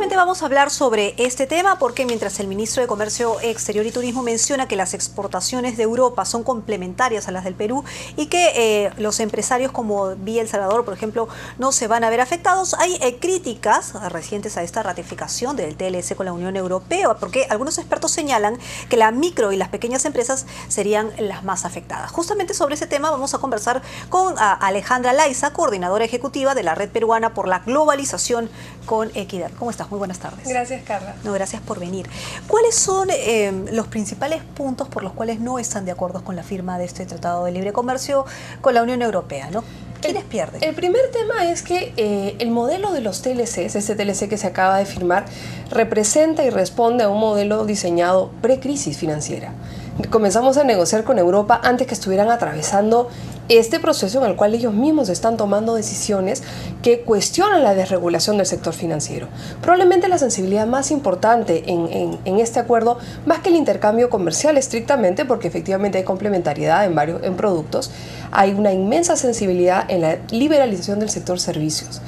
Justamente vamos a hablar sobre este tema porque mientras el ministro de Comercio Exterior y Turismo menciona que las exportaciones de Europa son complementarias a las del Perú y que los empresarios como Vía El Salvador, por ejemplo, no se van a ver afectados, hay críticas recientes a esta ratificación del TLC con la Unión Europea, porque algunos expertos señalan que la micro y las pequeñas empresas serían las más afectadas. Justamente sobre ese tema vamos a conversar con Alejandra Laiza, coordinadora ejecutiva de la Red Peruana por la Globalización con Equidad. ¿Cómo estás? Muy buenas tardes. Gracias, Carla. No, gracias por venir. ¿Cuáles son los principales puntos por los cuales no están de acuerdo con la firma de este Tratado de Libre Comercio con la Unión Europea, ¿no? ¿Quiénes pierden? El primer tema es que el modelo de los TLCs, este TLC que se acaba de firmar, representa y responde a un modelo diseñado pre-crisis financiera. Comenzamos a negociar con Europa antes que estuvieran atravesando este proceso en el cual ellos mismos están tomando decisiones que cuestionan la desregulación del sector financiero. Probablemente la sensibilidad más importante en este acuerdo, más que el intercambio comercial estrictamente, porque efectivamente hay complementariedad en productos, hay una inmensa sensibilidad en la liberalización del sector servicios.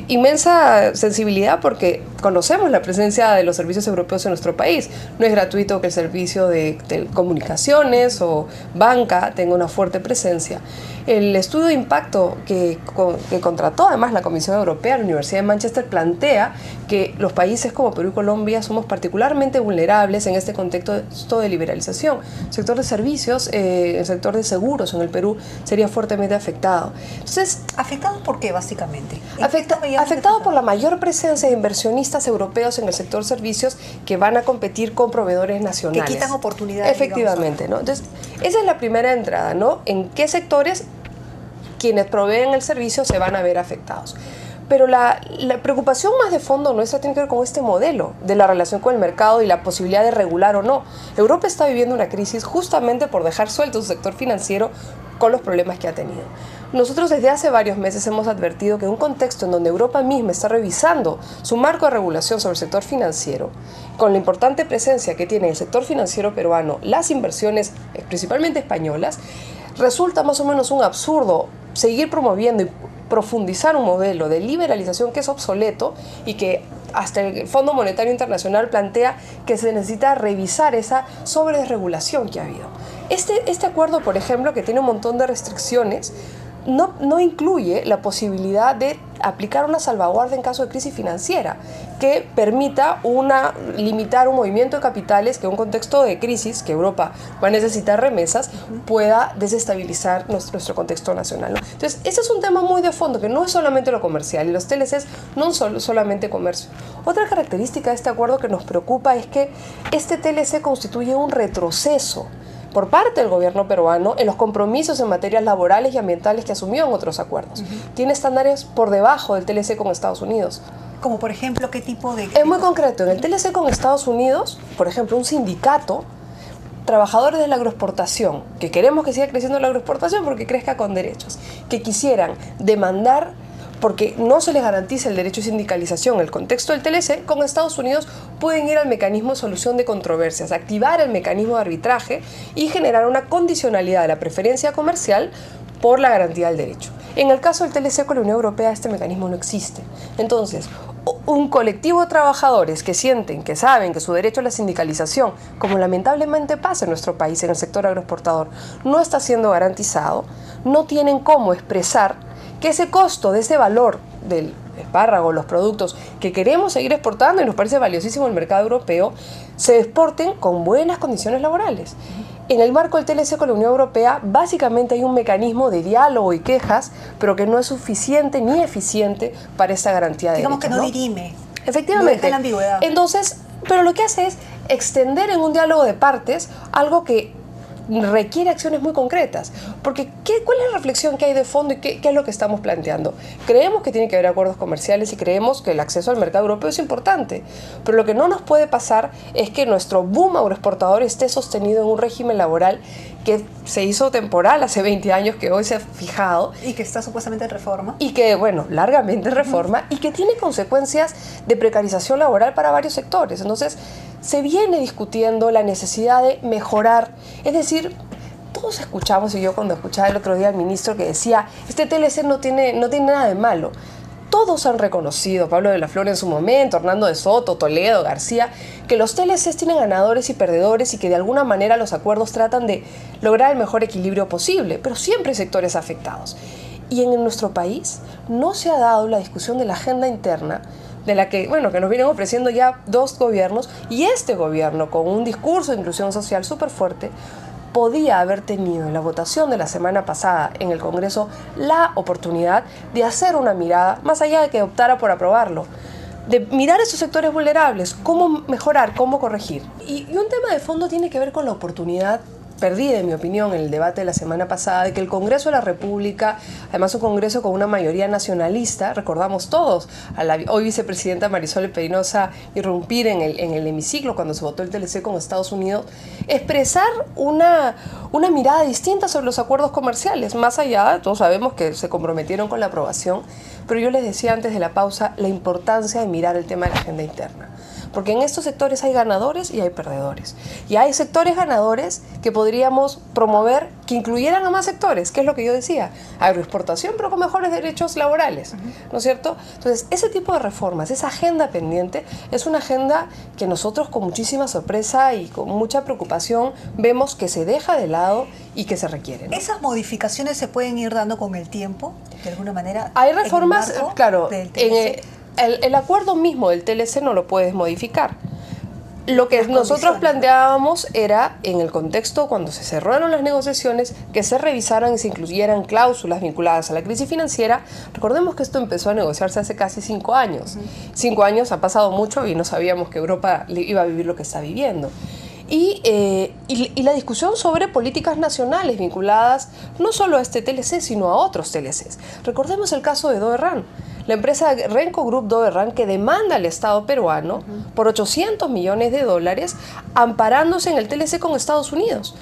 Inmensa sensibilidad porque conocemos la presencia de los servicios europeos en nuestro país. No es gratuito que el servicio de telecomunicaciones o banca tenga una fuerte presencia. El estudio de impacto que contrató además la Comisión Europea, la Universidad de Manchester, plantea que los países como Perú y Colombia somos particularmente vulnerables en este contexto de liberalización. El sector de servicios, el sector de seguros en el Perú sería fuertemente afectado. Entonces, ¿afectados por qué, básicamente? Afectado por la mayor presencia de inversionistas europeos en el sector servicios que van a competir con proveedores nacionales. Que quitan oportunidades. Efectivamente, ¿no? Entonces, esa es la primera entrada, ¿no? ¿En qué sectores quienes proveen el servicio se van a ver afectados? Pero la preocupación más de fondo nuestra tiene que ver con este modelo de la relación con el mercado y la posibilidad de regular o no. Europa está viviendo una crisis justamente por dejar suelto su sector financiero con los problemas que ha tenido. Nosotros desde hace varios meses hemos advertido que en un contexto en donde Europa misma está revisando su marco de regulación sobre el sector financiero, con la importante presencia que tiene el sector financiero peruano, las inversiones principalmente españolas, resulta más o menos un absurdo seguir promoviendo y profundizar un modelo de liberalización que es obsoleto y que hasta el Fondo Monetario Internacional plantea que se necesita revisar esa sobredesregulación que ha habido. Este acuerdo, por ejemplo, que tiene un montón de restricciones, no incluye la posibilidad de aplicar una salvaguarda en caso de crisis financiera que permita limitar un movimiento de capitales que en un contexto de crisis, que Europa va a necesitar remesas, pueda desestabilizar nuestro contexto nacional, ¿no? Entonces, ese es un tema muy de fondo, que no es solamente lo comercial, y los TLCs no son solamente comercio. Otra característica de este acuerdo que nos preocupa es que este TLC constituye un retroceso por parte del gobierno peruano en los compromisos en materias laborales y ambientales que asumió en otros acuerdos. Tiene estándares por debajo del TLC con Estados Unidos. Como por ejemplo, ¿qué tipo de...? Es muy concreto. En el TLC con Estados Unidos, por ejemplo, un sindicato, trabajadores de la agroexportación, que queremos que siga creciendo la agroexportación porque crezca con derechos, que quisieran demandar porque no se les garantiza el derecho de sindicalización en el contexto del TLC, con Estados Unidos pueden ir al mecanismo de solución de controversias, activar el mecanismo de arbitraje y generar una condicionalidad de la preferencia comercial por la garantía del derecho. En el caso del TLC con la Unión Europea, este mecanismo no existe. Entonces, un colectivo de trabajadores que sienten, que saben que su derecho a la sindicalización, como lamentablemente pasa en nuestro país, en el sector agroexportador, no está siendo garantizado, no tienen cómo expresar que ese costo de ese valor del espárrago, los productos que queremos seguir exportando y nos parece valiosísimo el mercado europeo, se exporten con buenas condiciones laborales. En el marco del TLC con la Unión Europea, básicamente hay un mecanismo de diálogo y quejas, pero que no es suficiente ni eficiente para esta garantía de derechos. Digamos que no dirime. Efectivamente. No deja la ambigüedad. Entonces, pero lo que hace es extender en un diálogo de partes algo que requiere acciones muy concretas, porque ¿cuál es la reflexión que hay de fondo y qué es lo que estamos planteando? Creemos que tiene que haber acuerdos comerciales y creemos que el acceso al mercado europeo es importante, pero lo que no nos puede pasar es que nuestro boom agroexportador esté sostenido en un régimen laboral que se hizo temporal hace 20 años, que hoy se ha fijado. Y que está supuestamente en reforma. Y que, bueno, largamente en reforma, y que tiene consecuencias de precarización laboral para varios sectores. Entonces, se viene discutiendo la necesidad de mejorar, es decir, todos escuchamos, y yo cuando escuchaba el otro día al ministro que decía, este TLC no tiene nada de malo. Todos han reconocido, Pablo de la Flor en su momento, Hernando de Soto, Toledo, García, que los TLCs tienen ganadores y perdedores y que de alguna manera los acuerdos tratan de lograr el mejor equilibrio posible, pero siempre hay sectores afectados. Y en nuestro país no se ha dado la discusión de la agenda interna, de la que, bueno, que nos vienen ofreciendo ya 2 gobiernos, y este gobierno, con un discurso de inclusión social súper fuerte, podía haber tenido en la votación de la semana pasada en el Congreso la oportunidad de hacer una mirada, más allá de que optara por aprobarlo, de mirar esos sectores vulnerables, cómo mejorar, cómo corregir. Y un tema de fondo tiene que ver con la oportunidad perdida, en mi opinión, en el debate de la semana pasada, de que el Congreso de la República, además un Congreso con una mayoría nacionalista, recordamos todos a la hoy vicepresidenta Marisol Espinosa irrumpir en el hemiciclo cuando se votó el TLC con Estados Unidos, expresar una mirada distinta sobre los acuerdos comerciales, más allá, todos sabemos que se comprometieron con la aprobación, pero yo les decía antes de la pausa la importancia de mirar el tema de la agenda interna. Porque en estos sectores hay ganadores y hay perdedores. Y hay sectores ganadores que podríamos promover que incluyeran a más sectores, que es lo que yo decía, agroexportación, pero con mejores derechos laborales, ¿no es cierto? Entonces, ese tipo de reformas, esa agenda pendiente, es una agenda que nosotros con muchísima sorpresa y con mucha preocupación vemos que se deja de lado y que se requieren, ¿no? ¿Esas modificaciones se pueden ir dando con el tiempo, de alguna manera? Hay reformas, claro, en el acuerdo mismo del TLC no lo puedes modificar. Lo que nosotros planteábamos era, en el contexto cuando se cerraron las negociaciones, que se revisaran y se incluyeran cláusulas vinculadas a la crisis financiera. Recordemos que esto empezó a negociarse hace casi 5 años. 5 años ha pasado mucho y no sabíamos que Europa iba a vivir lo que está viviendo. Y la discusión sobre políticas nacionales vinculadas no solo a este TLC, sino a otros TLCs. Recordemos el caso de Doberran. La empresa Renco Group Doberran, que demanda al Estado peruano por $800 millones amparándose en el TLC con Estados Unidos.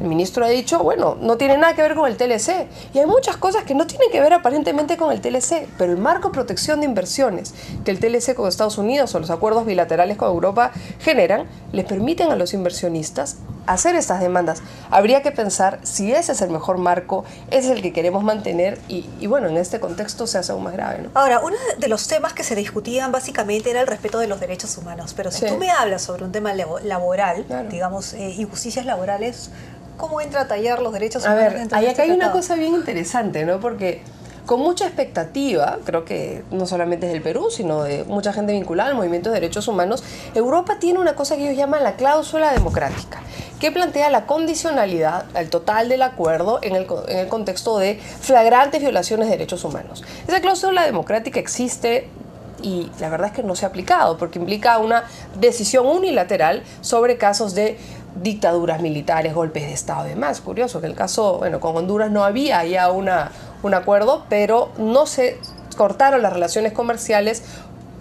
El ministro ha dicho, bueno, no tiene nada que ver con el TLC. Y hay muchas cosas que no tienen que ver aparentemente con el TLC, pero el marco de protección de inversiones que el TLC con Estados Unidos o los acuerdos bilaterales con Europa generan, les permiten a los inversionistas hacer estas demandas. Habría que pensar si ese es el mejor marco, ese es el que queremos mantener y bueno, en este contexto se hace aún más grave, ¿no? Ahora, uno de los temas que se discutían básicamente era el respeto de los derechos humanos, pero si tú me hablas sobre un tema laboral, claro, digamos, injusticias laborales, ¿cómo entra a tallar los derechos humanos? A ver, acá hay una cosa bien interesante, ¿no? Porque con mucha expectativa, creo que no solamente del Perú, sino de mucha gente vinculada al movimiento de derechos humanos, Europa tiene una cosa que ellos llaman la cláusula democrática, que plantea la condicionalidad al total del acuerdo en el contexto de flagrantes violaciones de derechos humanos. Esa cláusula democrática existe y la verdad es que no se ha aplicado, porque implica una decisión unilateral sobre casos de dictaduras militares, golpes de Estado y demás. Curioso que el caso, bueno, con Honduras no había ya un acuerdo, pero no se cortaron las relaciones comerciales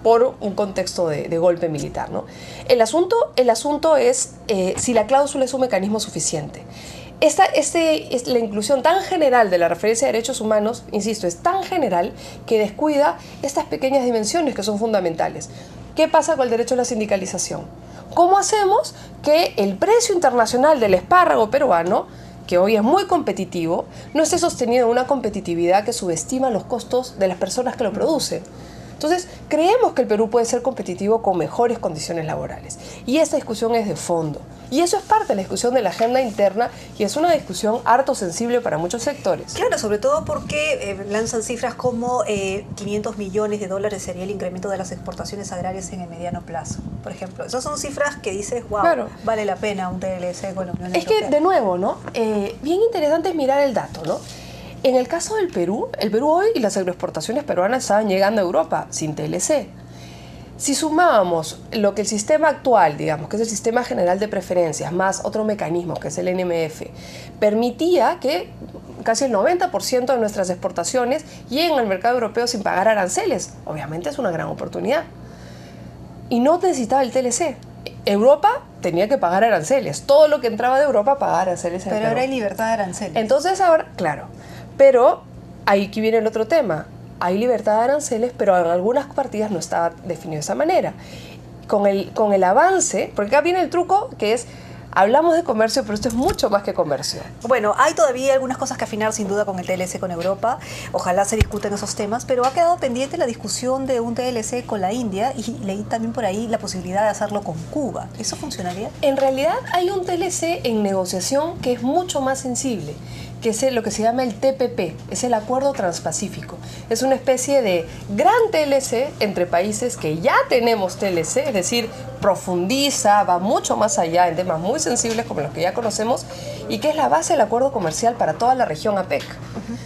por un contexto de golpe militar, ¿no? El asunto es si la cláusula es un mecanismo suficiente. La inclusión tan general de la referencia a derechos humanos, insisto, es tan general que descuida estas pequeñas dimensiones que son fundamentales. ¿Qué pasa con el derecho a la sindicalización? ¿Cómo hacemos que el precio internacional del espárrago peruano, que hoy es muy competitivo, no esté sostenido en una competitividad que subestima los costos de las personas que lo producen? Entonces, creemos que el Perú puede ser competitivo con mejores condiciones laborales. Y esta discusión es de fondo. Y eso es parte de la discusión de la agenda interna y es una discusión harto sensible para muchos sectores. Claro, sobre todo porque lanzan cifras como $500 millones sería el incremento de las exportaciones agrarias en el mediano plazo. Por ejemplo, esas son cifras que dices, wow, claro, vale la pena un TLC con la Unión Europea. Es que, de nuevo, ¿no? Bien interesante es mirar el dato, ¿no? En el caso del Perú, el Perú hoy y las agroexportaciones peruanas estaban llegando a Europa sin TLC. Si sumábamos lo que el sistema actual, digamos, que es el Sistema General de Preferencias, más otro mecanismo, que es el NMF, permitía que casi el 90% de nuestras exportaciones lleguen al mercado europeo sin pagar aranceles. Obviamente es una gran oportunidad. Y no necesitaba el TLC. Europa tenía que pagar aranceles. Todo lo que entraba de Europa pagaba aranceles. Pero ahora hay libertad de aranceles. Entonces ahora, claro, pero ahí que viene el otro tema. Hay libertad de aranceles, pero en algunas partidas no está definido de esa manera. Con el avance, porque acá viene el truco, que es Hablamos de comercio, pero esto es mucho más que comercio. Bueno, hay todavía algunas cosas que afinar sin duda con el TLC con Europa. Ojalá se discutan esos temas, pero ha quedado pendiente la discusión de un TLC con la India y leí también por ahí la posibilidad de hacerlo con Cuba. ¿Eso funcionaría? En realidad hay un TLC en negociación que es mucho más sensible, que es lo que se llama el TPP, es el Acuerdo Transpacífico. Es una especie de gran TLC entre países que ya tenemos TLC, es decir, profundiza, va mucho más allá en temas muy sensibles como los que ya conocemos y que es la base del acuerdo comercial para toda la región APEC.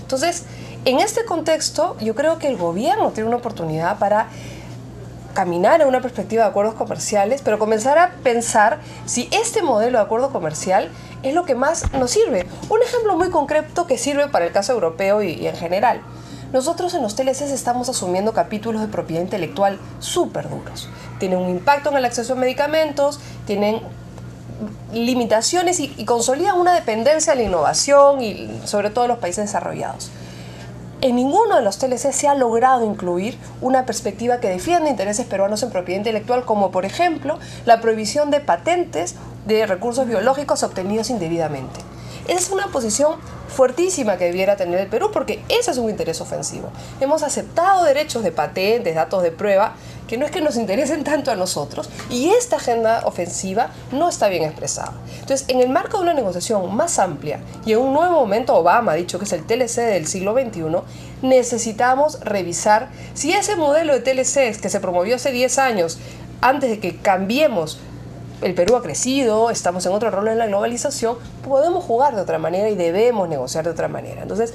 Entonces, en este contexto, yo creo que el gobierno tiene una oportunidad para caminar en una perspectiva de acuerdos comerciales, pero comenzar a pensar si este modelo de acuerdo comercial es lo que más nos sirve. Un ejemplo muy concreto que sirve para el caso europeo y en general. Nosotros en los TLCs estamos asumiendo capítulos de propiedad intelectual súper duros. Tienen un impacto en el acceso a medicamentos, tienen limitaciones y consolidan una dependencia de la innovación y sobre todo en los países desarrollados. En ninguno de los TLC se ha logrado incluir una perspectiva que defienda intereses peruanos en propiedad intelectual, como por ejemplo la prohibición de patentes de recursos biológicos obtenidos indebidamente. Esa es una posición fuertísima que debiera tener el Perú porque ese es un interés ofensivo. Hemos aceptado derechos de patentes, datos de prueba, que no es que nos interesen tanto a nosotros, y esta agenda ofensiva no está bien expresada. Entonces, en el marco de una negociación más amplia y en un nuevo momento, Obama ha dicho que es el TLC del siglo XXI, necesitamos revisar si ese modelo de TLCs que se promovió hace 10 años, antes de que cambiemos, el Perú ha crecido, estamos en otro rol en la globalización, podemos jugar de otra manera y debemos negociar de otra manera. Entonces,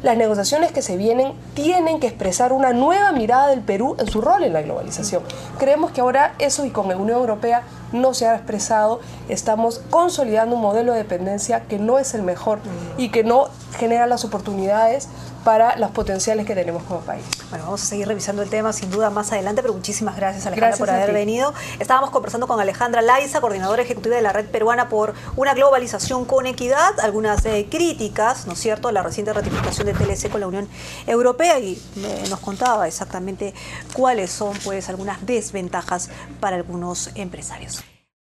las negociaciones que se vienen tienen que expresar una nueva mirada del Perú en su rol en la globalización. Creemos que ahora eso y con la Unión Europea no se ha expresado. Estamos consolidando un modelo de dependencia que no es el mejor y que no genera las oportunidades para los potenciales que tenemos como país. Bueno, vamos a seguir revisando el tema sin duda más adelante, pero muchísimas gracias, Alejandra, por haber venido. Estábamos conversando con Alejandra Laiza, coordinadora ejecutiva de la Red Peruana por una Globalización con Equidad, algunas críticas, ¿no es cierto?, a la reciente ratificación del TLC con la Unión Europea y nos contaba exactamente cuáles son, pues, algunas desventajas para algunos empresarios.